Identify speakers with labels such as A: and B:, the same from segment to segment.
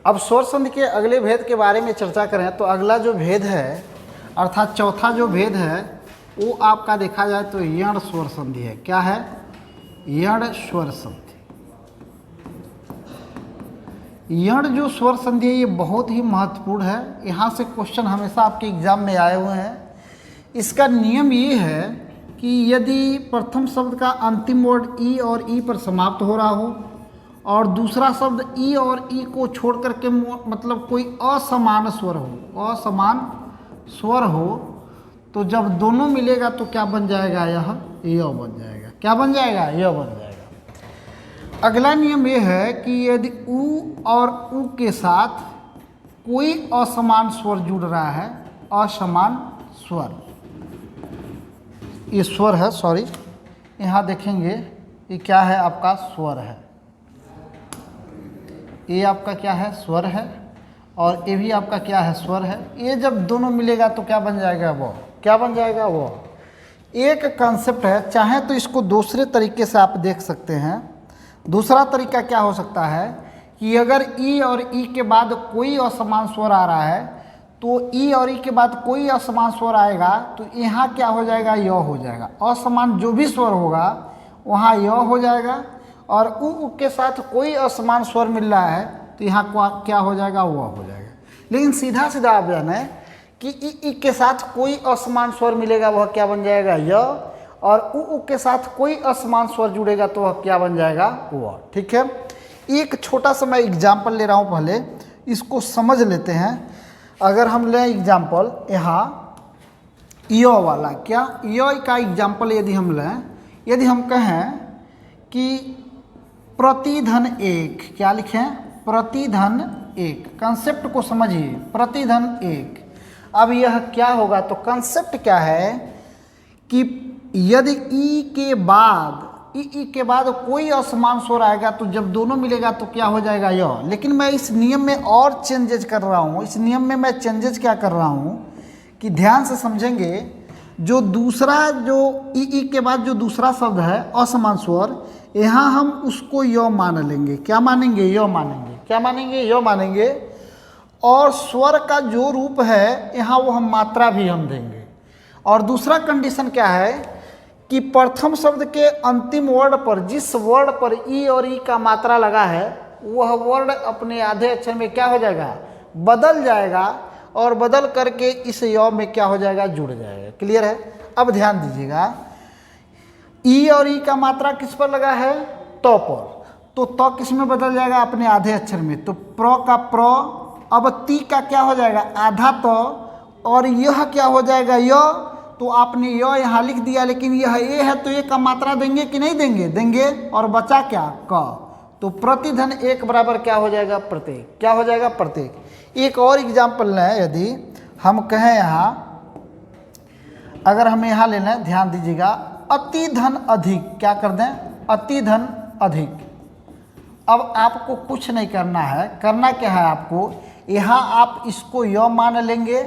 A: अब स्वर संधि के अगले भेद के बारे में चर्चा करें तो अगला जो भेद है अर्थात चौथा जो भेद है वो आपका देखा जाए तो यण स्वर संधि है। क्या है? यण स्वर संधि। यण जो स्वर संधि है ये बहुत ही महत्वपूर्ण है। यहाँ से क्वेश्चन हमेशा आपके एग्जाम में आए हुए हैं। इसका नियम ये है कि यदि प्रथम शब्द का अंतिम वर्ड ई और ई पर समाप्त हो रहा हो और दूसरा शब्द ई और ई को छोड़ करके मतलब कोई असमान स्वर हो, असमान स्वर हो, तो जब दोनों मिलेगा तो क्या बन जाएगा? यह य बन जाएगा। क्या बन जाएगा? य बन जाएगा। अगला नियम यह है कि यदि उ और उ के साथ कोई असमान स्वर जुड़ रहा है, असमान स्वर, ये स्वर है, सॉरी, यहाँ देखेंगे ये क्या है? आपका स्वर है। ये आपका क्या है? स्वर है। और ये भी आपका क्या है? स्वर है। ये जब दोनों मिलेगा तो क्या बन जाएगा? वो क्या बन जाएगा? वो एक कॉन्सेप्ट है। चाहे तो इसको दूसरे तरीके से आप देख सकते हैं। दूसरा तरीका क्या हो सकता है कि अगर ई और ई के बाद कोई असमान स्वर आ रहा है तो ई और ई के बाद कोई असमान स्वर आएगा तो यहाँ क्या हो जाएगा? य हो जाएगा। असमान जो भी स्वर होगा वहाँ य हो जाएगा। और उ के साथ कोई असमान स्वर मिल रहा है तो यहाँ क्या हो जाएगा? वो हो जाएगा। लेकिन सीधा सीधा आप जाने कि ई के साथ कोई असमान स्वर मिलेगा वह क्या बन जाएगा? य। और उ के साथ कोई असमान स्वर जुड़ेगा तो वह क्या बन जाएगा? वो। ठीक है। एक छोटा सा मैं एग्जाम्पल ले रहा हूँ, पहले इसको समझ लेते हैं। अगर हम लें एग्जाम्पल यहाँ य वाला, क्या य का एग्जाम्पल यदि हम लें, यदि हम कहें कि प्रतिधन एक, क्या लिखें? प्रतिधन एक। कंसेप्ट को समझिए, प्रतिधन एक। अब यह क्या होगा? तो कंसेप्ट क्या है कि यदि ई के बाद कोई असमान स्वर आएगा तो जब दोनों मिलेगा तो क्या हो जाएगा? य। लेकिन मैं इस नियम में और चेंजेज कर रहा हूँ। इस नियम में मैं चेंजेज क्या कर रहा हूँ कि ध्यान से समझेंगे। जो दूसरा जो ई के बाद जो दूसरा शब्द है असमान स्वर, यहाँ हम उसको य मान लेंगे। क्या मानेंगे? य मानेंगे। क्या मानेंगे? य मानेंगे। और स्वर का जो रूप है यहाँ वो हम मात्रा भी हम देंगे। और दूसरा कंडीशन क्या है कि प्रथम शब्द के अंतिम वर्ड पर जिस वर्ड पर ई और ई का मात्रा लगा है वह वर्ड अपने आधे अक्षर में क्या हो जाएगा? बदल जाएगा। और बदल करके इस य में क्या हो जाएगा? जुड़ जाएगा। क्लियर है? अब ध्यान दीजिएगा, ई और ई का मात्रा किस पर लगा है? त पर। तो त किस में बदल जाएगा? अपने आधे अक्षर में। तो प्र का प्र, अब ती का क्या हो जाएगा? आधा त। और यह क्या हो जाएगा? य। तो आपने य यहाँ लिख दिया, लेकिन यह ए है तो ए का मात्रा देंगे कि नहीं देंगे? देंगे। और बचा क्या? क। तो प्रतिधन एक बराबर क्या हो जाएगा? प्रत्येक। क्या हो जाएगा? प्रत्येक। एक और एग्जाम्पल लें, यदि हम कहें यहाँ, अगर हम यहाँ ले लें, ध्यान दीजिएगा, अति धन अधिक। क्या कर दें? अति धन अधिक। अब आपको कुछ नहीं करना है। करना क्या है आपको? यहाँ आप इसको य मान लेंगे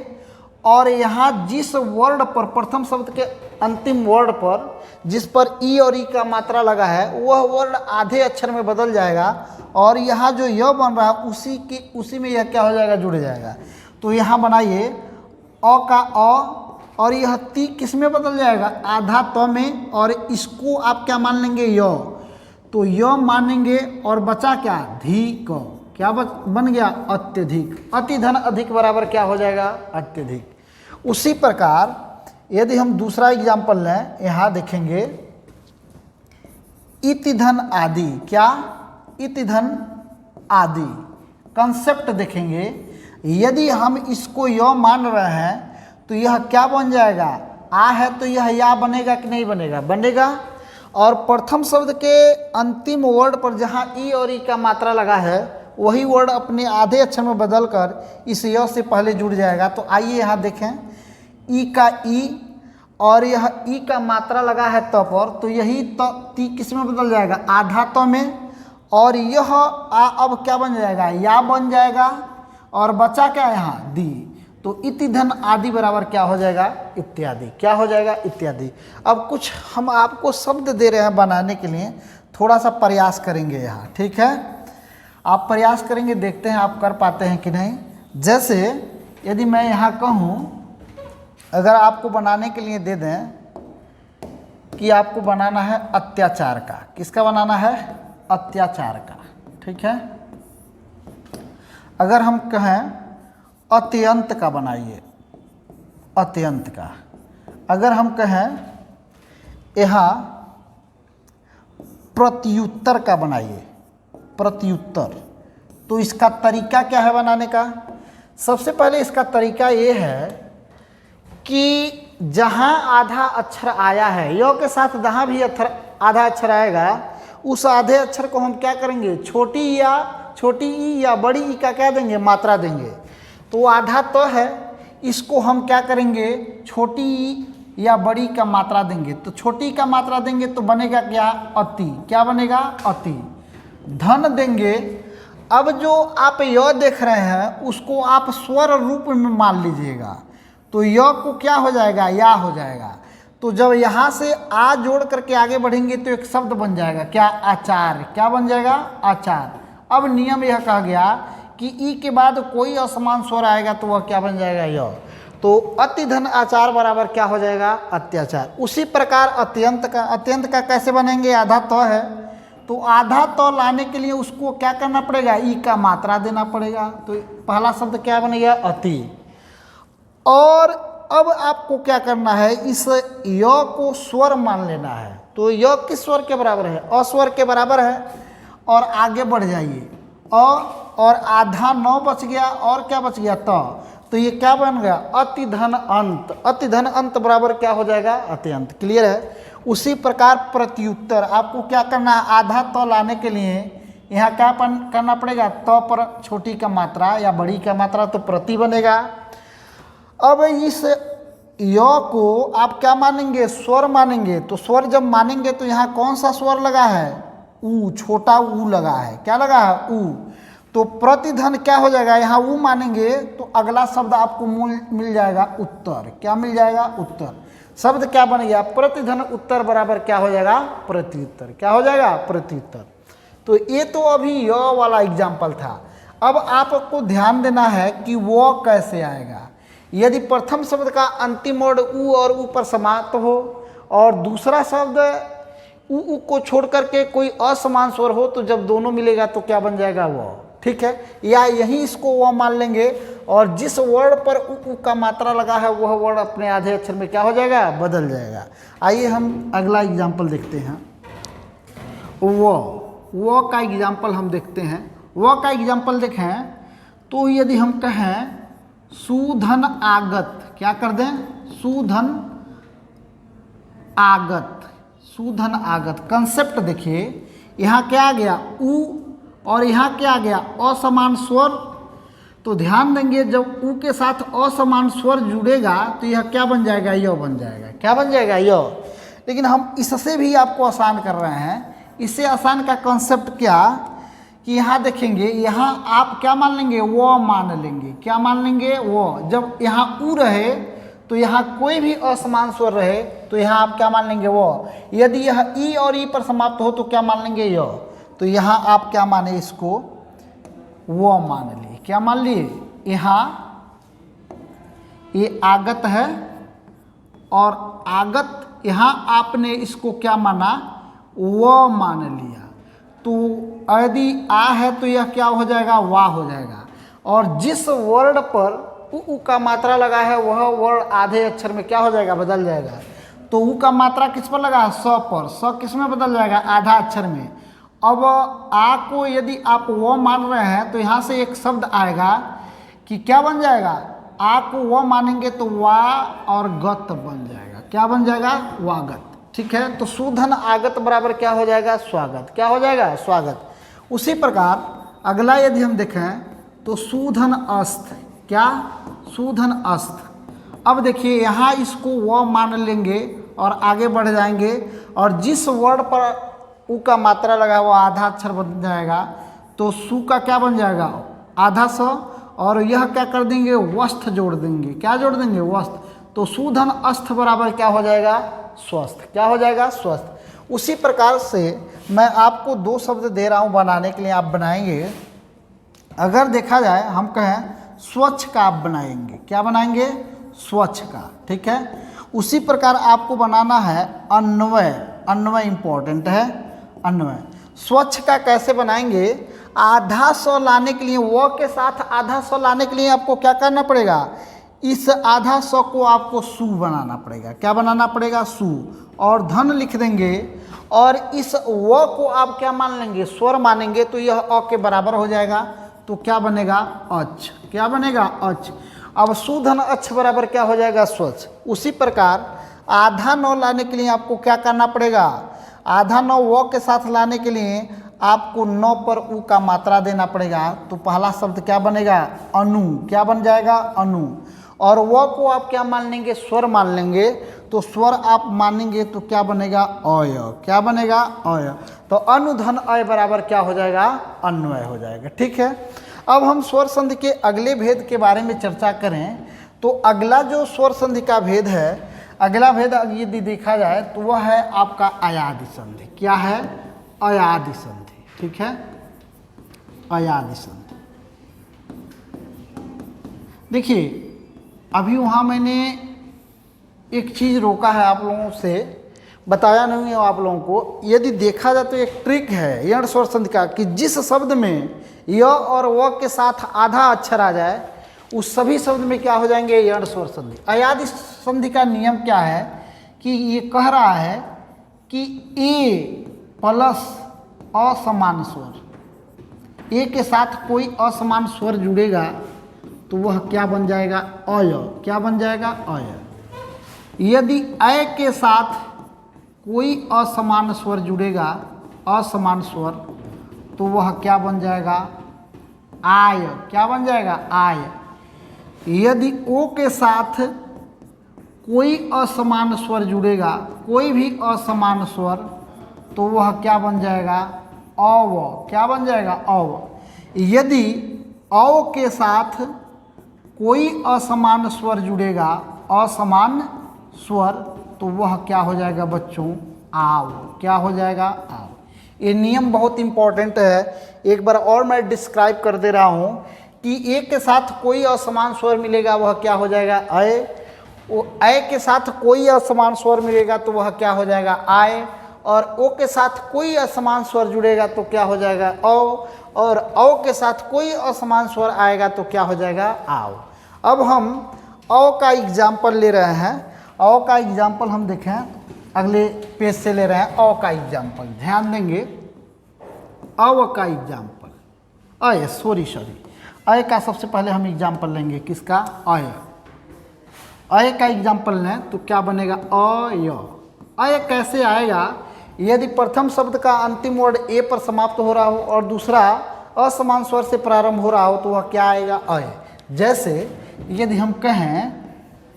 A: और यहाँ जिस वर्ड पर, प्रथम शब्द के अंतिम वर्ड पर जिस पर ई और ई का मात्रा लगा है वह वर्ड आधे अक्षर में बदल जाएगा। और यहाँ जो य बन रहा है उसी में यह क्या हो जाएगा? जुड़ जाएगा। तो यहाँ बनाइए अ का अ, और यह ती किस में बदल जाएगा? आधा त में। और इसको आप क्या मान लेंगे? य। तो य मानेंगे और बचा क्या? धी क। क्या बन गया? अत्यधिक। अति धन अधिक बराबर क्या हो जाएगा? अत्यधिक। उसी प्रकार यदि हम दूसरा एग्जाम्पल लें, यहाँ देखेंगे इति धन आदि। क्या? इति धन आदि। कंसेप्ट देखेंगे, यदि हम इसको य मान रहे हैं तो यह क्या बन जाएगा? आ है तो यह या बनेगा कि नहीं बनेगा? बनेगा। और प्रथम शब्द के अंतिम वर्ड पर जहाँ ई और ई का मात्रा लगा है वही वर्ड अपने आधे अक्षर में बदलकर इस य से पहले जुड़ जाएगा। तो आइए यहाँ देखें, ई का ई और यह ई का मात्रा लगा है त पर, तो यही त ती किस में बदल जाएगा? आधा त में। और यह आ अब क्या बन जाएगा? या बन जाएगा। और बचा क्या यहाँ? दी। तो इति धन आदि बराबर क्या हो जाएगा? इत्यादि। क्या हो जाएगा? इत्यादि। अब कुछ हम आपको शब्द दे रहे हैं बनाने के लिए, थोड़ा सा प्रयास करेंगे यहाँ। ठीक है। आप प्रयास करेंगे, देखते हैं आप कर पाते हैं कि नहीं। जैसे यदि मैं यहाँ कहूँ, अगर आपको बनाने के लिए दे दें कि आपको बनाना है अत्याचार का, किसका बनाना है? अत्याचार का, ठीक है। अगर हम कहें अत्यंत का बनाइए, अत्यंत का। अगर हम कहें यहाँ प्रत्युत्तर का बनाइए, प्रत्युत्तर, तो इसका तरीका क्या है बनाने का? सबसे पहले इसका तरीका ये है कि जहाँ आधा अक्षर आया है, य के साथ जहाँ भी आधा अक्षर आएगा, उस आधे अक्षर को हम क्या करेंगे? छोटी ई या बड़ी ई का क्या देंगे? मात्रा देंगे। तो आधा तो है, इसको हम क्या करेंगे? छोटी ई या बड़ी का मात्रा देंगे। तो छोटी का मात्रा देंगे तो बनेगा क्या? अति। क्या बनेगा? अति। धन देंगे। अब जो आप य देख रहे हैं उसको आप स्वर रूप में मान लीजिएगा, तो य को क्या हो जाएगा? या हो जाएगा। तो जब यहाँ से आ जोड़ करके आगे बढ़ेंगे तो एक शब्द बन जाएगा क्या? आचार। क्या बन जाएगा? आचार। अब नियम यह कहा गया कि ई के बाद कोई असमान स्वर आएगा तो वह क्या बन जाएगा? य। तो अति धन आचार बराबर क्या हो जाएगा? अत्याचार। उसी प्रकार अत्यंत का कैसे बनेंगे? आधा तो है, तो आधा तो लाने के लिए उसको क्या करना पड़ेगा? ई का मात्रा देना पड़ेगा। तो पहला शब्द क्या बनेगा? अति। और अब आपको क्या करना है? इस य को स्वर मान लेना है। तो य किस स्वर के बराबर है? अस्वर के बराबर है। और आगे बढ़ जाइए, और आधा 9 बच गया, और क्या बच गया? तो ये क्या बन गया? अति धन अंत। अति धन अंत बराबर क्या हो जाएगा? अत्यंत। क्लियर है? उसी प्रकार प्रत्युत्तर, आपको क्या करना है? आधा तो लाने के लिए यहाँ क्या करना पड़ेगा? तो पर छोटी का मात्रा या बड़ी का मात्रा, तो प्रति बनेगा। अब इस य को आप क्या मानेंगे? स्वर मानेंगे। तो स्वर जब मानेंगे तो यहाँ कौन सा स्वर लगा है? ऊ, छोटा ऊ लगा है। क्या लगा है? ऊ। तो प्रतिधन क्या हो जाएगा? यहाँ ऊ मानेंगे तो अगला शब्द आपको मिल जाएगा उत्तर। क्या मिल जाएगा? उत्तर। शब्द क्या बन गया? प्रतिधन उत्तर बराबर क्या हो जाएगा? प्रत्युत्तर। क्या हो जाएगा? प्रत्युत्तर। तो ये तो अभी य वाला एग्जाम्पल था। अब आपको ध्यान देना है कि वो कैसे आएगा। यदि प्रथम शब्द का अंतिम वर्ण ऊ और ऊ पर समाप्त हो, और दूसरा शब्द ऊ को छोड़ करके कोई असमान स्वर हो, तो जब दोनों मिलेगा तो क्या बन जाएगा? वो। ठीक है? या यही इसको वह मान लेंगे, और जिस वर्ण पर ऊ का मात्रा लगा है वह वर्ण अपने आधे अक्षर में क्या हो जाएगा? बदल जाएगा। आइए हम अगला एग्जाम्पल देखते हैं। वो का एग्जाम्पल हम देखते हैं। वो का एग्जाम्पल देखें तो यदि हम कहें सुधन आगत, क्या कर दें? सुधन आगत। सुधन आगत कंसेप्ट देखिए, यहाँ क्या आ गया? ऊ, और यहाँ क्या आ गया? असमान स्वर। तो ध्यान देंगे, जब ऊ के साथ असमान स्वर जुड़ेगा तो यह क्या बन जाएगा? य बन जाएगा। क्या बन जाएगा? य। लेकिन हम इससे भी आपको आसान कर रहे हैं। इससे आसान का कंसेप्ट क्या कि यहाँ देखेंगे, यहाँ आप क्या मान लेंगे? वो मान लेंगे। क्या मान लेंगे? वो। जब यहाँ ऊ रहे तो यहाँ कोई भी असमान स्वर रहे तो यहाँ आप क्या मान लेंगे? वो। यदि यह ई और ई पर समाप्त हो तो क्या मान लेंगे? य। तो यहाँ आप क्या माने? इसको वो मान लिए। क्या मान लिए? यहाँ ये आगत है, और आगत यहाँ आपने इसको क्या माना? वो मान लिया। तो यदि आ है तो यह क्या हो जाएगा? वाह हो जाएगा। और जिस वर्ण पर ऊ का मात्रा लगा है वह वर्ण आधे अक्षर में क्या हो जाएगा? बदल जाएगा। तो ऊ का मात्रा किस पर लगा है? स पर। स किस में बदल जाएगा? आधा अक्षर में। अब आ को यदि आप वो मान रहे हैं तो यहाँ से एक शब्द आएगा कि क्या बन जाएगा? आ को वो मानेंगे तो वा और गत बन जाएगा। क्या बन जाएगा? वागत। ठीक है? तो सुधन आगत बराबर क्या हो जाएगा? स्वागत। क्या हो जाएगा? स्वागत। उसी प्रकार अगला यदि हम देखें तो सुधन अस्त। क्या? सुधन अस्त। अब देखिए, यहाँ इसको वो मान लेंगे और आगे बढ़ जाएंगे, और जिस वर्ड पर ऊ का मात्रा लगा वो आधा अक्षर बन जाएगा। तो सु का क्या बन जाएगा? आधा स, और यह क्या कर देंगे? वस्त्र जोड़ देंगे। क्या जोड़ देंगे? वस्त्र। तो सुधन अस्थ बराबर क्या हो जाएगा? स्वस्थ। क्या हो जाएगा? स्वस्थ। उसी प्रकार से मैं आपको 2 शब्द दे रहा हूँ बनाने के लिए, आप बनाएंगे। अगर देखा जाए हम कहें स्वच्छ का आप बनाएंगे, क्या बनाएंगे? स्वच्छ का, ठीक है। उसी प्रकार आपको बनाना है अन्वय। अन्वय इंपॉर्टेंट है, अन्वय। स्वच्छ का कैसे बनाएंगे? आधा सौ लाने के लिए, व के साथ आधा सौ लाने के लिए आपको क्या करना पड़ेगा? इस आधा सौ को आपको सु बनाना पड़ेगा। क्या बनाना पड़ेगा? सु। और धन लिख देंगे और इस व को आप क्या मान लेंगे? स्वर मानेंगे, तो यह अ के बराबर हो जाएगा। तो क्या बनेगा? अच। क्या बनेगा? अच। अब सुधन अच बराबर क्या हो जाएगा? स्वच्छ। उसी प्रकार आधा नौ लाने के लिए आपको क्या करना पड़ेगा? आधा नौ व के साथ लाने के लिए आपको 9 पर उ का मात्रा देना पड़ेगा। तो पहला शब्द क्या बनेगा? अनु। क्या बन जाएगा? अनु। और व को आप क्या मान लेंगे? स्वर मान लेंगे। तो स्वर आप मानेंगे तो क्या बनेगा? अय। क्या बनेगा? अय। तो अनुधन अय बराबर क्या हो जाएगा? अन्वय हो जाएगा, ठीक है। अब हम स्वर संधि के अगले भेद के बारे में चर्चा करें तो अगला जो स्वर संधि का भेद है, अगला भेद यदि देखा जाए तो वह है आपका अयादि संधि। क्या है? अयादि संधि, ठीक है। अयादि संधि। देखिए अभी वहाँ मैंने एक चीज़ रोका है, आप लोगों से बताया नहीं है आप लोगों को। यदि देखा जाए तो एक ट्रिक है यण स्वर संधि का कि जिस शब्द में य और व के साथ आधा अक्षर आ जाए उस सभी शब्द में क्या हो जाएंगे? यण स्वर संधि। अयादि संधि का नियम क्या है कि ये कह रहा है कि ए प्लस असमान स्वर, ए के साथ कोई असमान स्वर जुड़ेगा तो वह क्या बन जाएगा? अय। क्या बन जाएगा? अय। यदि अय के साथ कोई असमान स्वर जुड़ेगा, असमान स्वर, तो वह क्या बन जाएगा? आय। क्या बन जाएगा? आय। यदि ओ के साथ कोई असमान स्वर जुड़ेगा, कोई भी असमान स्वर, तो वह क्या बन जाएगा? अव। क्या बन जाएगा? अव। यदि औ के साथ कोई असमान स्वर जुड़ेगा, असमान स्वर, तो वह क्या हो जाएगा बच्चों? आव। क्या हो जाएगा? आव। ये नियम बहुत इंपॉर्टेंट है। एक बार और मैं डिस्क्राइब कर दे रहा हूँ कि ए के साथ कोई असमान स्वर मिलेगा वह क्या हो जाएगा? अय। अय के साथ कोई असमान स्वर मिलेगा तो वह क्या हो जाएगा? आय। और ओ के साथ कोई असमान स्वर जुड़ेगा तो क्या हो जाएगा? औ। और औ के साथ कोई असमान स्वर आएगा तो क्या हो जाएगा? आव। अब हम औ का एग्जाम्पल ले रहे हैं। औ का एग्जाम्पल हम देखें, अगले पेज से ले रहे हैं। औ का एग्जाम्पल ध्यान देंगे। अव का एग्जाम्पल, अय सॉरी अय का सबसे पहले हम एग्जाम्पल लेंगे। किसका? अय। अय का एग्जाम्पल लें तो क्या बनेगा? अय। अय कैसे आएगा? यदि प्रथम शब्द का अंतिम वर्ड ए पर समाप्त हो रहा हो और दूसरा असमान स्वर से प्रारंभ हो रहा हो तो वह क्या आएगा? अय। जैसे यदि हम कहें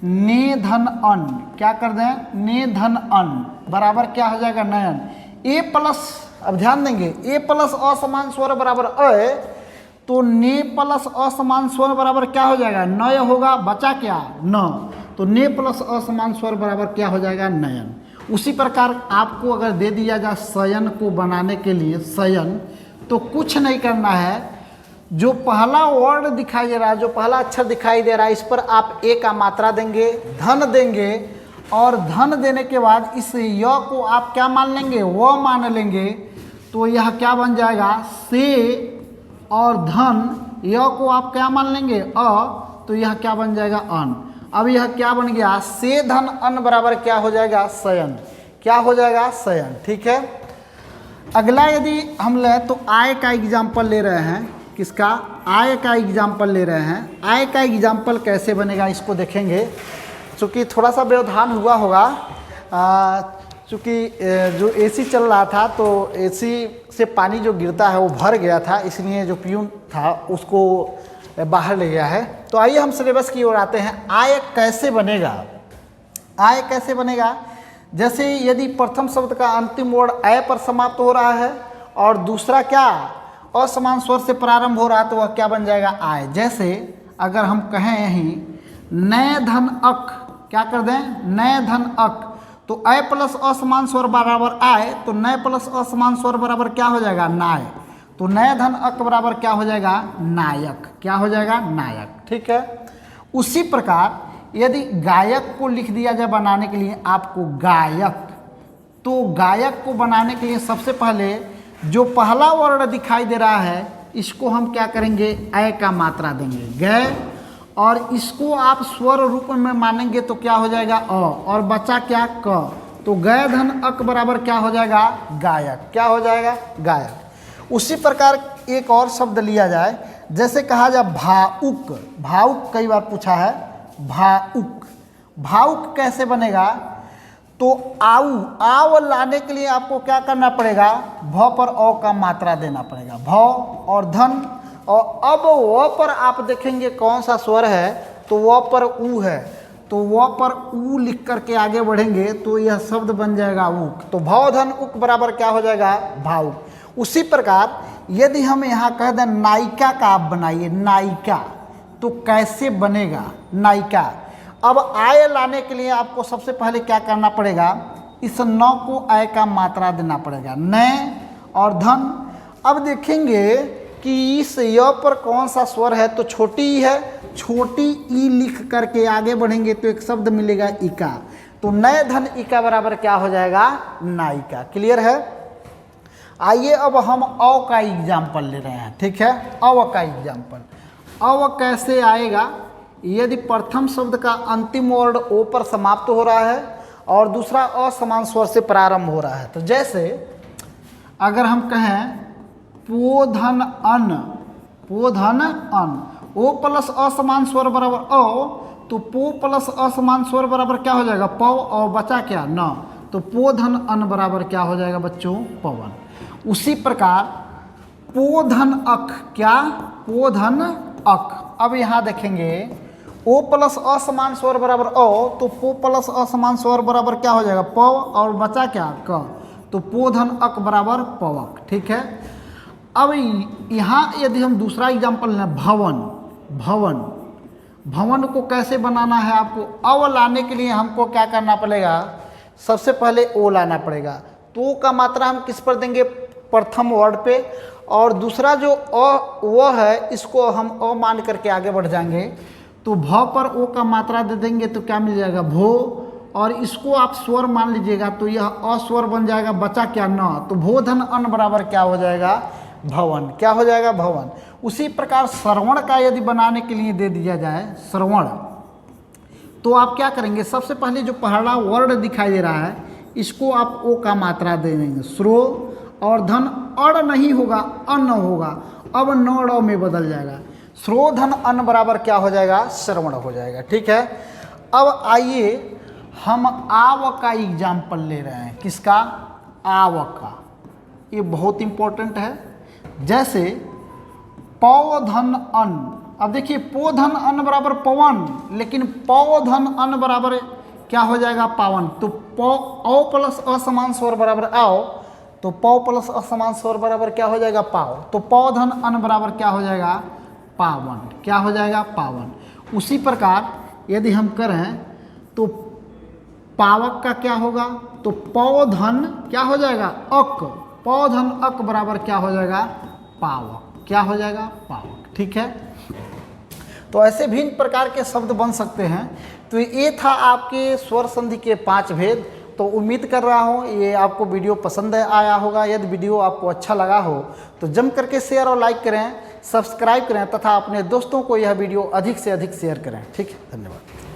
A: ने धन अन, क्या कर दें? ने धन अन बराबर क्या हो जाएगा? नयन। ए प्लस, अब ध्यान देंगे, ए प्लस असमान स्वर बराबर अय, तो ने प्लस असमान स्वर बराबर क्या हो जाएगा? नय होगा। बचा क्या? न। तो ने प्लस असमान स्वर बराबर क्या हो जाएगा? नयन। उसी प्रकार आपको अगर दे दिया जाए शयन को बनाने के लिए शयन, तो कुछ नहीं करना है। जो पहला वर्ड दिखाई दे रहा है, जो पहला अक्षर दिखाई दे रहा है, इस पर आप ए का मात्रा देंगे, धन देंगे, और धन देने के बाद इस य को आप क्या मान लेंगे? व मान लेंगे। तो यह क्या बन जाएगा? से, और धन य को आप क्या मान लेंगे? अ, तो यह क्या बन जाएगा? अन। अब यह क्या बन गया? से धन अन बराबर क्या हो जाएगा? शयन। क्या हो जाएगा? शयन, ठीक है। अगला यदि हम लें तो आय का एग्जाम्पल ले रहे हैं। किसका? आय का एग्जाम्पल ले रहे हैं। आय का एग्जाम्पल कैसे बनेगा इसको देखेंगे। चूँकि थोड़ा सा व्यवधान हुआ होगा, चूँकि जो एसी चल रहा था तो एसी से पानी जो गिरता है वो भर गया था, इसलिए जो प्यून था उसको बाहर ले गया है। तो आइए हम सिलेबस की ओर आते हैं। आय कैसे बनेगा? आय कैसे बनेगा? जैसे यदि प्रथम शब्द का अंतिम वर्ड अय पर समाप्त हो रहा है और दूसरा क्या? असमान स्वर से प्रारंभ हो रहा है, तो वह क्या बन जाएगा? आय। जैसे अगर हम कहें यहीं नय धन अक, क्या कर दें? नय धन अक, तो अय प्लस असमान स्वर बराबर आय, तो नय प्लस असमान स्वर बराबर क्या हो जाएगा? नाय। तो नय धन अक बराबर क्या हो जाएगा, नायक। क्या हो जाएगा, नायक। ठीक है। उसी प्रकार यदि गायक को लिख दिया जाए बनाने के लिए आपको गायक, तो गायक को बनाने के लिए सबसे पहले जो पहला वर्ण दिखाई दे रहा है इसको हम क्या करेंगे, अ का मात्रा देंगे गय, और इसको आप स्वर रूप में मानेंगे तो क्या हो जाएगा अ, और बचा क्या क, तो गय धन अक बराबर क्या हो जाएगा, गायक। क्या हो जाएगा, गायक। उसी प्रकार एक और शब्द लिया जाए, जैसे कहा जाए भावुक। भावुक कई बार पूछा है, भावुक। भावुक कैसे बनेगा, तो आव लाने के लिए आपको क्या करना पड़ेगा, भ पर अ का मात्रा देना पड़ेगा, भ और धन, और अब व पर आप देखेंगे कौन सा स्वर है, तो व पर उ है, तो व पर उ लिख करके आगे बढ़ेंगे तो यह शब्द बन जाएगा उक। तो भव धन उक बराबर क्या हो जाएगा, भावुक। उसी प्रकार यदि हम यहाँ कह दें नायिका का आप बनाइए, नायिका, तो कैसे बनेगा नायिका। अब आय लाने के लिए आपको सबसे पहले क्या करना पड़ेगा, इस न को आय का मात्रा देना पड़ेगा, न और धन। अब देखेंगे कि इस य पर कौन सा स्वर है, तो छोटी ई है, छोटी ई लिख करके आगे बढ़ेंगे तो एक शब्द मिलेगा इका, तो नय धन इका बराबर क्या हो जाएगा, नायिका। क्लियर है। आइए अब हम अ का एग्जाम्पल ले रहे हैं। ठीक है, अव का एग्जाम्पल। अव कैसे आएगा, यदि प्रथम शब्द का अंतिम वर्ण ओ पर समाप्त हो रहा है और दूसरा असमान स्वर से प्रारंभ हो रहा है, तो जैसे अगर हम कहें पोधन अन, पोधन अन, ओ प्लस असमान स्वर बराबर अ, तो पो प्लस असमान स्वर बराबर क्या हो जाएगा, पव, और बचा क्या, न, तो पोधन अन बराबर क्या हो जाएगा बच्चों, पवन। उसी प्रकार पोधन अक, क्या, पोधन अक। अब यहाँ देखेंगे ओ प्लस असमान स्वर बराबर अ, तो पो प्लस असमान स्वर बराबर क्या हो जाएगा, पव, और बचा क्या, क, तो पोधन अक बराबर पवक। ठीक है। अब यहाँ यदि हम दूसरा एग्जाम्पल लें, भवन। भवन, भवन को कैसे बनाना है आपको, अव लाने के लिए हमको क्या करना पड़ेगा, सबसे पहले ओ लाना पड़ेगा, तो का मात्रा हम किस पर देंगे, प्रथम वर्ड पे, और दूसरा जो अ व है इसको हम अ मान करके आगे बढ़ जाएंगे, तो भ पर ओ का मात्रा दे देंगे तो क्या मिल जाएगा, भो, और इसको आप स्वर मान लीजिएगा तो यह अस्वर बन जाएगा, बचा क्या, न, तो भो धन अन बराबर क्या हो जाएगा, भवन। क्या हो जाएगा, भवन। उसी प्रकार श्रवण का यदि बनाने के लिए दे दिया जाए श्रवण, तो आप क्या करेंगे, सबसे पहले जो पहला वर्ड दिखाई दे रहा है इसको आप ओ का मात्रा दे देंगे, श्रो, और धन अड़ नहीं होगा, अन होगा, अब न में बदल जाएगा, श्रोधन अन बराबर क्या हो जाएगा, श्रवण हो जाएगा। ठीक है। अब आइए हम आव का एग्जाम्पल ले रहे हैं, किसका, आव का। ये बहुत इंपॉर्टेंट है। जैसे पौधन अन, अब देखिए पोधन अन बराबर पवन, लेकिन पौधन अन बराबर क्या हो जाएगा, पावन, तो औ प्लस असमान स्वर बराबर आओ, तो पौ प्लस असमान स्वर बराबर क्या हो जाएगा, पाव, तो पौधन अन बराबर क्या हो जाएगा, पावन। क्या हो जाएगा, पावन। उसी प्रकार यदि हम करें तो पावक का क्या होगा, तो पौधन क्या हो जाएगा, अक, पौधन अक बराबर क्या हो जाएगा, पावक। क्या हो जाएगा, पावक। ठीक है। तो ऐसे भिन्न प्रकार के शब्द बन सकते हैं। तो ये था आपके स्वर संधि के 5 भेद। तो उम्मीद कर रहा हूँ ये आपको वीडियो पसंद आया होगा। यदि वीडियो आपको अच्छा लगा हो तो जम करके शेयर और लाइक करें, सब्सक्राइब करें तथा अपने दोस्तों को यह वीडियो अधिक से अधिक शेयर करें। ठीक है, धन्यवाद।